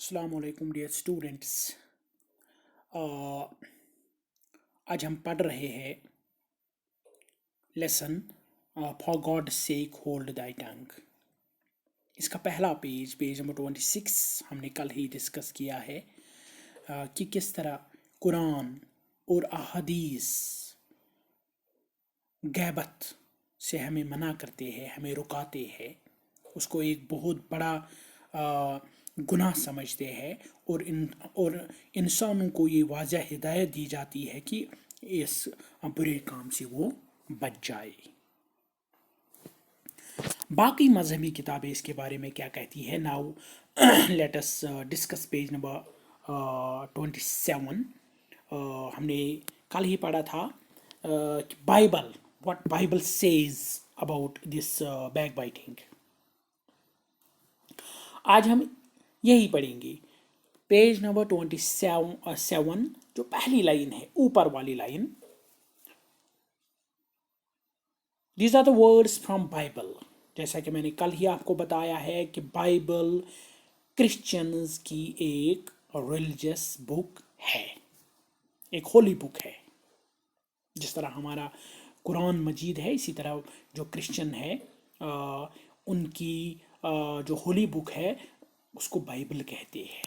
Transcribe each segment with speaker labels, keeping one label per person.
Speaker 1: अस्सलाम वालेकुम dear students. आज हम पढ़ रहे हैं lesson for God sake hold thy tongue. इसका पहला पेज नंबर 26 हमने कल ही डिस्कस किया है कि किस तरह कुरान और अहादीस गैबत से हमें मना करते हैं, हमें रुकाते हैं, उसको एक बहुत बड़ा गुनाह समझते हैं और इंसानों को ये वाज़ह हिदायत दी जाती है कि इस बुरे काम से वो बच जाए। बाकी मजहबी किताबें इसके बारे में क्या कहती है? Now let us discuss page number 27। हमने कल ही पढ़ा था Bible, what Bible says about this back biting. आज हम यही पढ़ेंगे पेज नंबर 27 जो पहली लाइन है, ऊपर वाली line. These are the words from Bible. जैसा कि मैंने कल ही आपको बताया है कि बाइबल क्रिश्चियंस की एक रिलीजियस बुक है, एक होली बुक है। जिस तरह हमारा कुरान मजीद है, इसी तरह जो क्रिश्चियन है उनकी जो होली बुक है उसको बाइबल कहते हैं।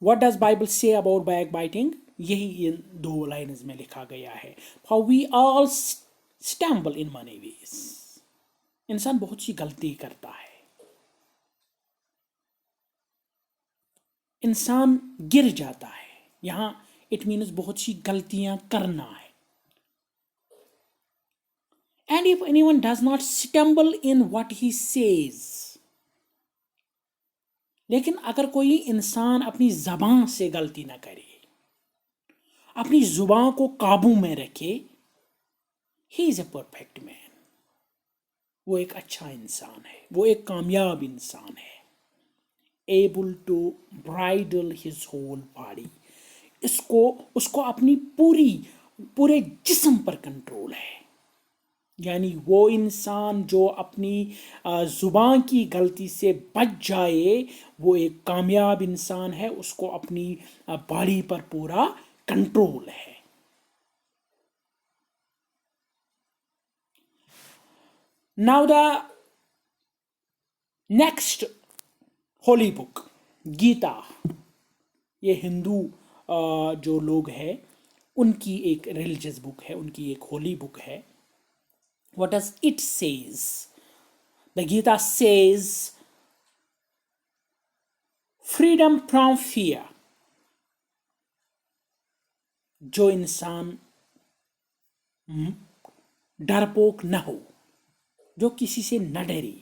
Speaker 1: What does Bible say about backbiting? यही इन दो लाइन्स में लिखा गया है। For we all stumble in many ways. इंसान बहुत सी गलती करता है, इंसान गिर जाता है। यहाँ इट मीन्स बहुत सी गलतियां करना है। And if anyone does not stumble in what he says, लेकिन अगर कोई इंसान अपनी ज़बान से गलती ना करे, अपनी ज़ुबान को काबू में रखे, he is a perfect man. वो एक अच्छा इंसान है, वो एक कामयाब इंसान है। Able to bridle his whole body, उसको अपनी पूरे जिस्म पर कंट्रोल है। यानी वो इंसान जो अपनी ज़ुबान की गलती से बच जाए वो एक कामयाब इंसान है, उसको अपनी बॉडी पर पूरा कंट्रोल है। Now the next holy book Gita, ये हिंदू जो लोग हैं उनकी एक रिलीजियस बुक है, उनकी एक होली बुक है। What does it says? The Gita says freedom from fear. जो इंसान डरपोक न हो, जो किसी से न डरे।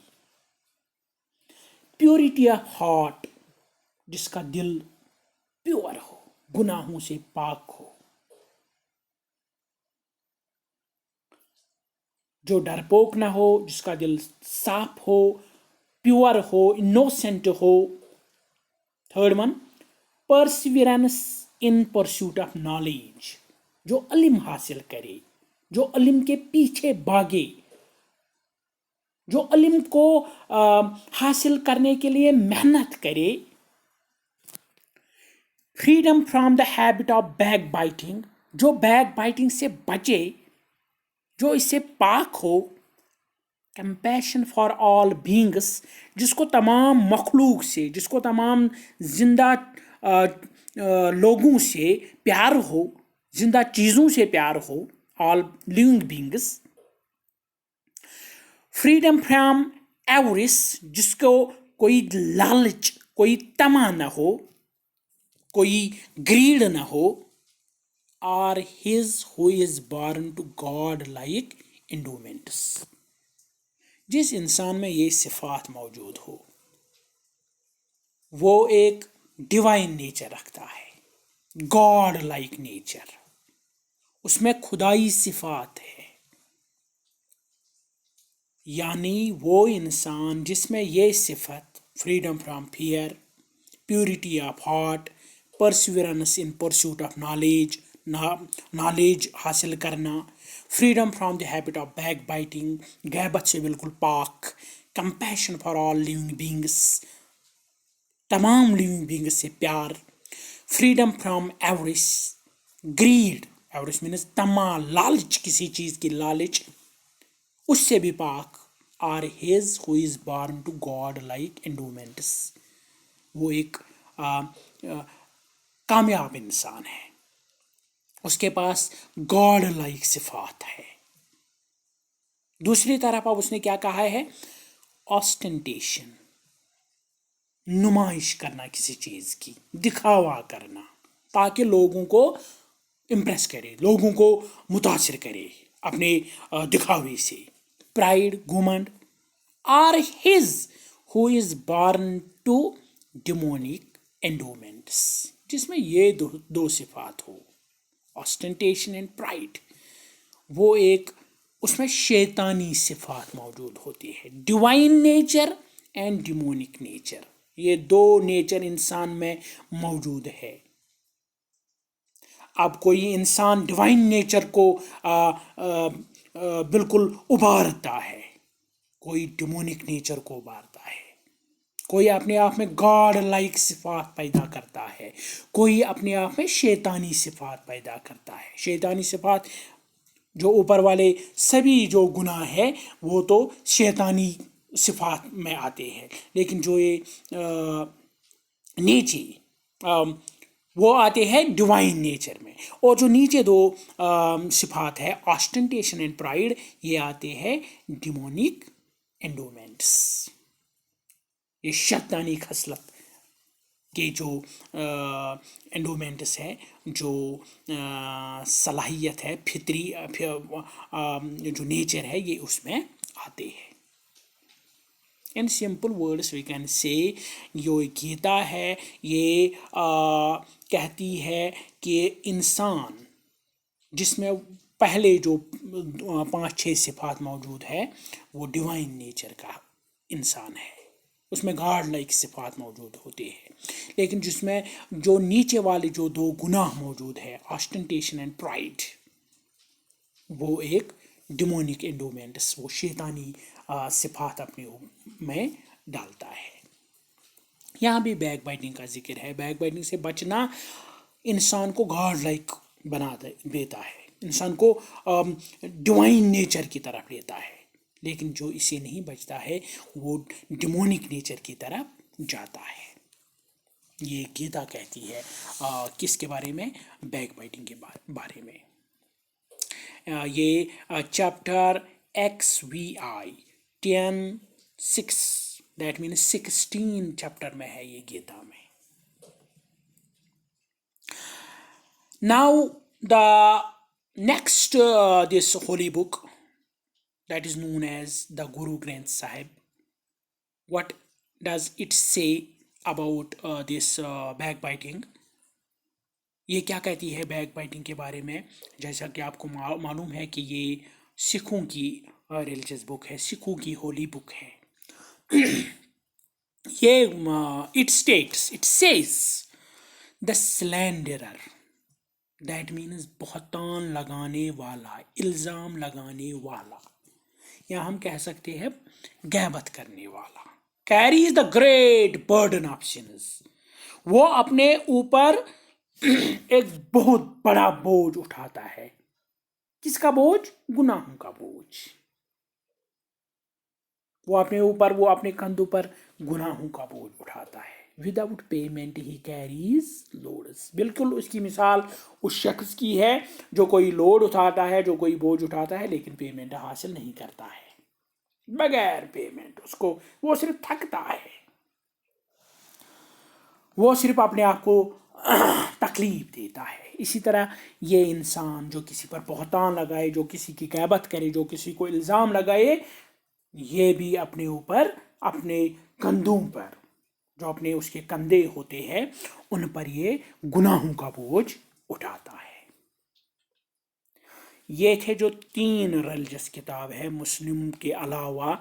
Speaker 1: प्योरिटी ऑफ हार्ट, जिसका दिल प्योर हो, गुनाहों से पाक हो। जो डरपोक ना हो, जिसका दिल साफ हो, प्योर हो, इनोसेंट हो। Third one, Perseverance in pursuit of knowledge, जो इल्म हासिल करे, जो इल्म के पीछे भागे, जो इल्म को हासिल करने के लिए मेहनत करे। Freedom from the habit of back biting, जो बैक बाइटिंग से बचे, जो इससे पाक हो। कंपैशन फॉर ऑल बीइंग्स, जिसको तमाम मखलूक से, जिसको तमाम जिंदा लोगों से प्यार हो, जिंदा चीज़ों से प्यार हो, all living beings. Freedom from avarice, जिसको कोई लालच, कोई तमा न हो, कोई ग्रीड न हो। Are his who is born to God like endowments, जिस इंसान में ये सिफात मौजूद हो वो एक डिवाइन नेचर रखता है, गॉड लाइक नेचर, उसमें खुदाई सिफात है। यानी वो इंसान जिसमें ये सिफत, freedom from fear, purity of heart, perseverance in pursuit of knowledge हासिल करना, freedom from the habit of back biting, गैबत से बिल्कुल पाक, compassion for all living beings, तमाम लिविंग बींग्स से प्यार, freedom from avarice, greed, avarice means तमा, लालच, किसी चीज़ की लालच, उससे भी पाक, are his who is born to god like endowments, वो एक कामयाब इंसान है, उसके पास गॉड लाइक सिफात है। दूसरी तरफ अब उसने क्या कहा है, ऑस्टेंटेशन, नुमाइश करना किसी चीज़ की, दिखावा करना ताकि लोगों को इम्प्रेस करे, लोगों को मुतासिर करे अपने दिखावे से। प्राइड, घुमंड, are his who is born to demonic endowments, जिसमें ये दो सिफात हो, ऑस्टेंटेशन एंड प्राइड, वो एक उसमें शैतानी सिफात मौजूद होती है, divine nature and demonic nature, ये दो नेचर इंसान में मौजूद है। अब कोई इंसान डिवाइन नेचर को बिल्कुल उभारता है, कोई डिमोनिक नेचर को उभारता है, कोई अपने आप में गॉड लाइक सिफात पैदा करता है, कोई अपने आप में शैतानी सिफात पैदा करता है। शैतानी सिफात जो ऊपर वाले सभी जो गुनाह है वो तो शैतानी सिफात में आते हैं, लेकिन जो ये नीचे वो आते हैं डिवाइन नेचर में, और जो नीचे दो सिफात है ऑस्टेंटेशन एंड प्राइड, ये आते हैं डिमोनिक एंडोमेंट्स, ये शैतानी खसलत के जो एंडोमेंट्स है, जो सलाहियत है, फितरी जो नेचर है, ये उसमें आते हैं। In simple words we can say जो गीता है ये कहती है कि इंसान जिसमें पहले जो 5-6 सिफात मौजूद है वो डिवाइन नेचर का इंसान है, उसमें गॉड लाइक सिफात मौजूद होती है, लेकिन जिसमें जो नीचे वाले जो दो गुनाह मौजूद है ऑस्टेंटेशन एंड प्राइड, वो एक डिमोनिक एंडोमेंट्स, वो शैतानी सिफात अपने में डालता है। यहाँ भी बैक बाइटिंग का जिक्र है। बैक बाइटिंग से बचना इंसान को गॉड लाइक बना देता है, इंसान को डिवाइन नेचर की तरफ लेता है, लेकिन जो इसे नहीं बचता है वो डिमोनिक नेचर की तरफ जाता है। ये गीता कहती है किसके बारे में, बैक बाइटिंग के बारे में। ये chapter XVI 10:6, that means 16 chapter में है ये गीता में। Now the next this Holi book that is known as the Guru Granth Sahib, what does it say about this backbiting? ये क्या कहती है बैकबाइटिंग के बारे में? जैसा कि आपको मालूम है कि ये सिखों की रिलीजियस बुक है, सिखों की होली बुक है। ये it says the slanderer, that means बहतान लगाने वाला, इल्ज़ाम लगाने वाला, या हम कह सकते हैं गैबत करने वाला, carries the great burden of since, वो अपने ऊपर एक बहुत बड़ा बोझ उठाता है। किसका बोझ? गुनाहों का बोझ। वो अपने ऊपर, वो अपने कंधों पर गुनाहों का बोझ उठाता है। Without payment he carries loads, बिल्कुल उसकी मिसाल उस शख्स की है जो कोई लोड उठाता है, जो कोई बोझ उठाता है, लेकिन पेमेंट हासिल नहीं करता है। बगैर पेमेंट उसको वो सिर्फ थकता है, वो सिर्फ अपने आप को तकलीफ देता है। इसी तरह ये इंसान जो किसी पर बहतान लगाए, जो किसी की गैबत करे, जो किसी को इल्ज़ाम लगाए, ये भी अपने ऊपर, अपने कंधों पर, जो अपने उसके कंधे होते हैं, उन पर ये गुनाहों का बोझ उठाता है। ये थे जो 3 रिलीजियस किताब है मुस्लिम के अलावा।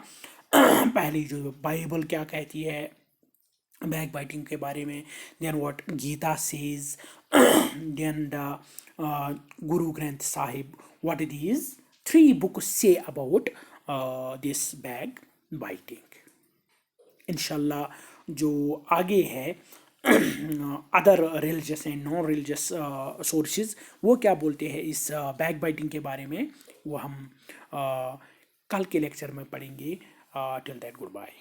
Speaker 1: पहली जो बाइबल क्या कहती है बैक बाइटिंग के बारे में, then what Gita says, then the Guru Granth Sahib, what it is 3 books say about this backbiting. انشاءاللہ جو آگے ہے other religious and non religious sources وہ کیا بولتے ہیں اس بیک بائٹنگ کے بارے میں، وہ ہم کل کے لیکچر میں پڑھیں گے. Till that good bye.